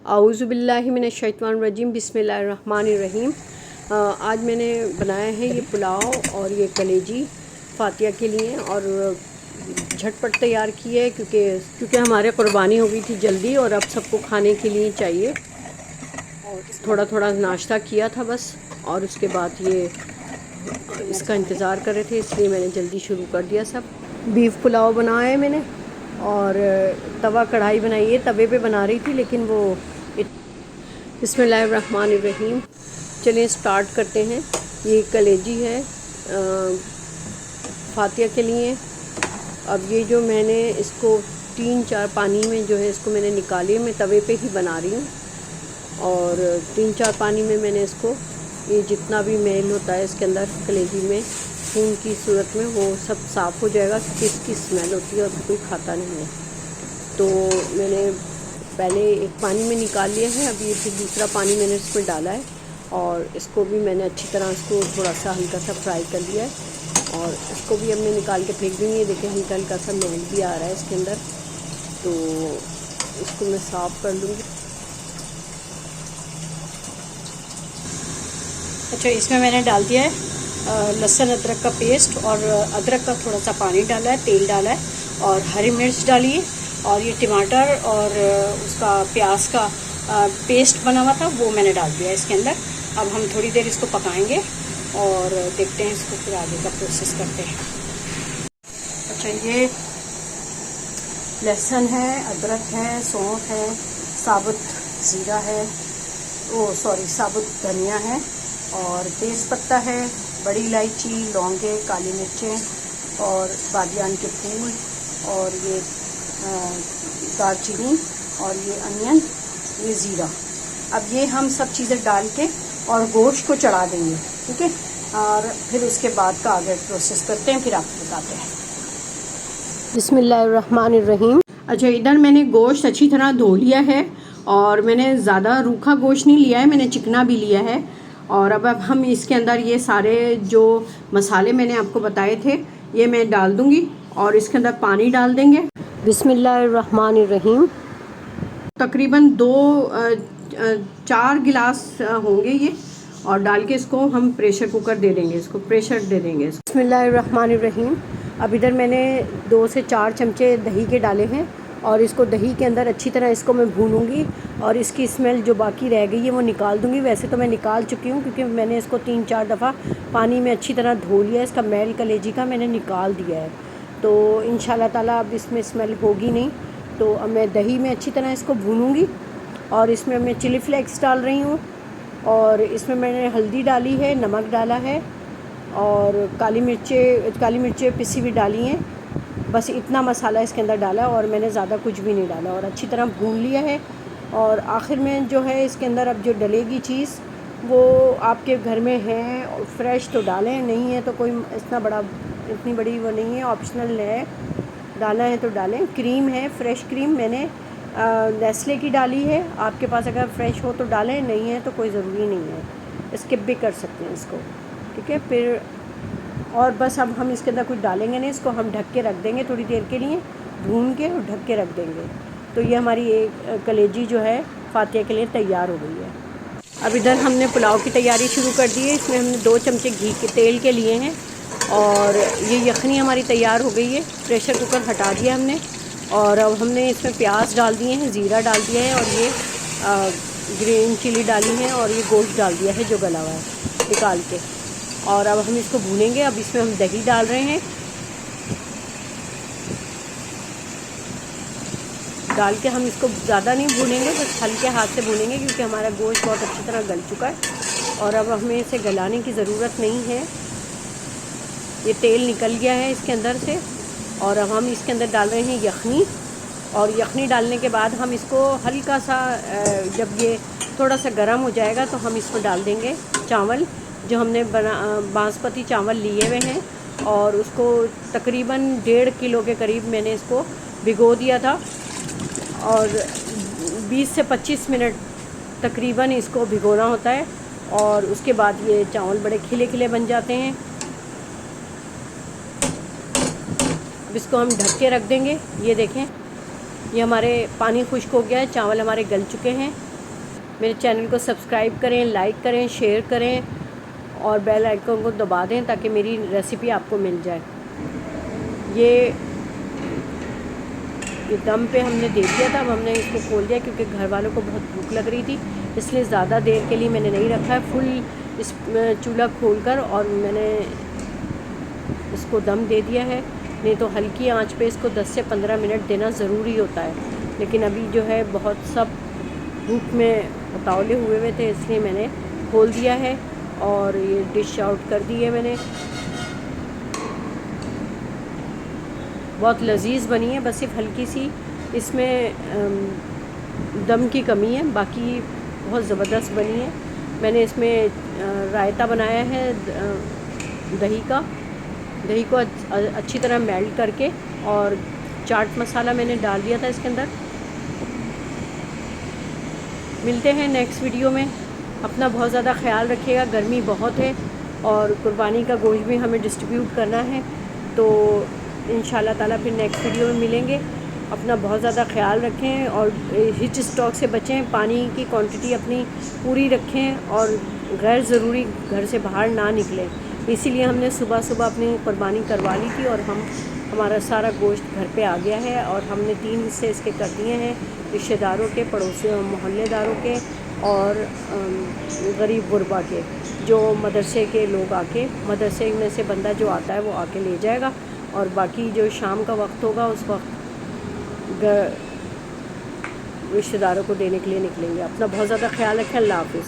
आऊज़ुबिल्लाहि मिनश्शैतानिर्रजीम बिस्मिल्लाहिर्रहमानिर्रहीम। आज मैंने बनाया है ये पुलाव और ये कलेजी फातिया के लिए और झटपट तैयार की है क्योंकि हमारे कुर्बानी हो गई थी जल्दी और अब सबको खाने के लिए चाहिए। और थोड़ा थोड़ा नाश्ता किया था बस, और उसके बाद ये इसका इंतज़ार कर रहे थे, इसलिए मैंने जल्दी शुरू कर दिया सब। बीफ पुलाव बनाया है मैंने और तवा कढ़ाई बनाई है, तवे पे बना रही थी लेकिन वो बिस्मिल्लाहिर्रहमानिर्रहीम। चलिए स्टार्ट करते हैं। ये कलेजी है फातिया के लिए। अब ये जो मैंने इसको 3-4 पानी में जो है इसको मैंने निकाली, मैं तवे पे ही बना रही हूँ। और 3-4 पानी में मैंने इसको, ये जितना भी मैल होता है इसके अंदर कलेजी में खून की सूरत में, वो सब साफ़ हो जाएगा क्योंकि इसकी स्मेल होती है और कोई खाता नहीं है। तो मैंने पहले एक पानी में निकाल लिया है, अभी फिर दूसरा पानी मैंने इसमें डाला है और इसको भी मैंने अच्छी तरह इसको थोड़ा सा हल्का सा फ्राई कर लिया है और इसको भी अब मैं निकाल के फेंक दूँगी। देखिए हल्का हल्का सा मैल भी आ रहा है इसके अंदर, तो इसको मैं साफ़ कर लूँगी। अच्छा, इसमें मैंने डाल दिया है लहसुन अदरक का पेस्ट और अदरक का थोड़ा सा पानी डाला है, तेल डाला है और हरी मिर्च डाली है और ये टमाटर और उसका प्याज का पेस्ट बना हुआ था वो मैंने डाल दिया इसके अंदर। अब हम थोड़ी देर इसको पकाएंगे और देखते हैं इसको, फिर आगे का प्रोसेस करते हैं। अच्छा, ये लहसुन है, अदरक है, सौंफ है, साबुत ज़ीरा है, साबुत धनिया है और तेज़पत्ता है, बड़ी इलायची, लौंगे, काली मिर्चें और बादियान के फूल और ये दालचीनी और ये अनियन, ये ज़ीरा। अब ये हम सब चीज़ें डाल के और गोश्त को चढ़ा देंगे, ठीक है। और फिर उसके बाद का आगे प्रोसेस करते हैं, फिर आपको बताते हैं। बिस्मिल्लाहिर्रहमानिर्रहीम। अच्छा, इधर मैंने गोश्त अच्छी तरह धो लिया है और मैंने ज़्यादा रूखा गोश्त नहीं लिया है, मैंने चिकना भी लिया है। और अब हम इसके अंदर ये सारे जो मसाले मैंने आपको बताए थे ये मैं डाल दूँगी और इसके अंदर पानी डाल देंगे। बिस्मिल्लाहिर्रहमानिर्रहीम। तकरीबन 4 गिलास होंगे ये, और डाल के इसको हम प्रेशर कुकर दे देंगे, इसको प्रेशर दे देंगे। बिस्मिल्लाहिर्रहमानिर्रहीम। अब इधर मैंने 2 से 4 चमचे दही के डाले हैं और इसको दही के अंदर अच्छी तरह इसको मैं भूनूंगी और इसकी स्मेल जो बाकी रह गई है वो निकाल दूंगी। वैसे तो मैं निकाल चुकी हूँ क्योंकि मैंने इसको 3-4 दफ़ा पानी में अच्छी तरह धो लिया है, इसका मैल कलेजी का मैंने निकाल दिया है। तो इंशाल्लाह ताला अब इसमें स्मेल होगी नहीं। तो अब मैं दही में अच्छी तरह इसको भूनूंगी और इसमें मैं चिली फ्लेक्स डाल रही हूँ और इसमें मैंने हल्दी डाली है, नमक डाला है और काली मिर्चें पिसी हुई डाली हैं। बस इतना मसाला इसके अंदर डाला है और मैंने ज़्यादा कुछ भी नहीं डाला और अच्छी तरह भून लिया है। और आखिर में जो है इसके अंदर अब जो डलेगी चीज़ वो आपके घर में है, फ्रेश तो डालें, नहीं है तो कोई इतनी बड़ी वो नहीं है, ऑप्शनल है, डालना है तो डालें। क्रीम है, फ्रेश क्रीम मैंने नेस्ले की डाली है, आपके पास अगर फ्रेश हो तो डालें, नहीं है तो कोई ज़रूरी नहीं है, स्किप भी कर सकते हैं इसको, ठीक है। फिर और बस अब हम इसके अंदर कुछ डालेंगे नहीं, इसको हम ढक के रख देंगे थोड़ी देर के लिए, भून के और ढक के रख देंगे। तो ये हमारी एक कलेजी जो है फातिया के लिए तैयार हो गई है। अब इधर हमने पुलाव की तैयारी शुरू कर दी है। इसमें हमने 2 चमचे घी के तेल के लिए हैं और ये यखनी हमारी तैयार हो गई है। प्रेशर कुकर हटा दिया हमने और अब हमने इसमें प्याज डाल दिए हैं, ज़ीरा डाल दिया है और ये ग्रीन चिली डाली है और ये गोश्त डाल दिया है जो गला हुआ है निकाल के। और अब हम इसको भूनेंगे। अब इसमें हम दही डाल रहे हैं, डाल के हम इसको ज़्यादा नहीं भूनेंगे, बस हल्के हाथ से भूनेंगे क्योंकि हमारा गोश्त बहुत अच्छी तरह गल चुका है और अब हमें इसे गलाने की ज़रूरत नहीं है। ये तेल निकल गया है इसके अंदर से और अब हम इसके अंदर डाल रहे हैं यखनी। और यखनी डालने के बाद हम इसको हल्का सा, जब ये थोड़ा सा गर्म हो जाएगा तो हम इसमें डाल देंगे चावल जो हमने बासमती चावल लिए हुए हैं और उसको तकरीबन 1.5 किलो के करीब मैंने इसको भिगो दिया था और 20 से 25 मिनट तकरीबन इसको भिगोना होता है और उसके बाद ये चावल बड़े खिले खिले बन जाते हैं। अब इसको हम ढक के रख देंगे। ये देखें, ये हमारे पानी खुश्क हो गया है, चावल हमारे गल चुके हैं मेरे चैनल को सब्सक्राइब करें, लाइक करें, शेयर करें और बेल आइकन को दबा दें ताकि मेरी रेसिपी आपको मिल जाए। ये दम पे हमने दे दिया था। अब हमने इसको खोल दिया क्योंकि घर वालों को बहुत भूख लग रही थी, इसलिए ज़्यादा देर के लिए मैंने नहीं रखा है। फुल इस चूल्हा खोलकर और मैंने इसको दम दे दिया है। नहीं तो हल्की आंच पे इसको 10 से 15 मिनट देना ज़रूरी होता है। लेकिन अभी जो है बहुत सब भूख में उतावले हुए थे, इसलिए मैंने खोल दिया है और ये डिश आउट कर दी है मैंने। बहुत लजीज़ बनी है, बस सिर्फ हल्की सी इसमें दम की कमी है, बाकी बहुत ज़बरदस्त बनी है। मैंने इसमें रायता बनाया है दही को अच्छी तरह मेल्ट करके, और चाट मसाला मैंने डाल दिया था इसके अंदर। मिलते हैं नेक्स्ट वीडियो में। अपना बहुत ज़्यादा ख्याल रखिएगा, गर्मी बहुत है और कुर्बानी का गोश्त भी हमें डिस्ट्रीब्यूट करना है, तो इंशाल्लाह ताला फिर नेक्स्ट वीडियो में मिलेंगे। अपना बहुत ज़्यादा ख्याल रखें और हीट स्ट्रोक से बचें। पानी की क्वांटिटी अपनी पूरी रखें और गैर ज़रूरी घर से बाहर ना निकलें। इसीलिए हमने सुबह सुबह अपनी कुर्बानी करवा ली थी और हमारा सारा गोश्त घर पे आ गया है और हमने 3 हिस्से इसके कर दिए हैं, रिश्तेदारों के, पड़ोसियों, मोहल्लेदारों के और गरीब गुरबा के। जो मदरसे के लोग आके, मदरसे में से बंदा जो आता है वो आके ले जाएगा, और बाकी जो शाम का वक्त होगा उस वक्त रिश्तेदारों को देने के लिए निकलेंगे। अपना बहुत ज़्यादा ख्याल रखें। अल्लाह हाफ़िज़।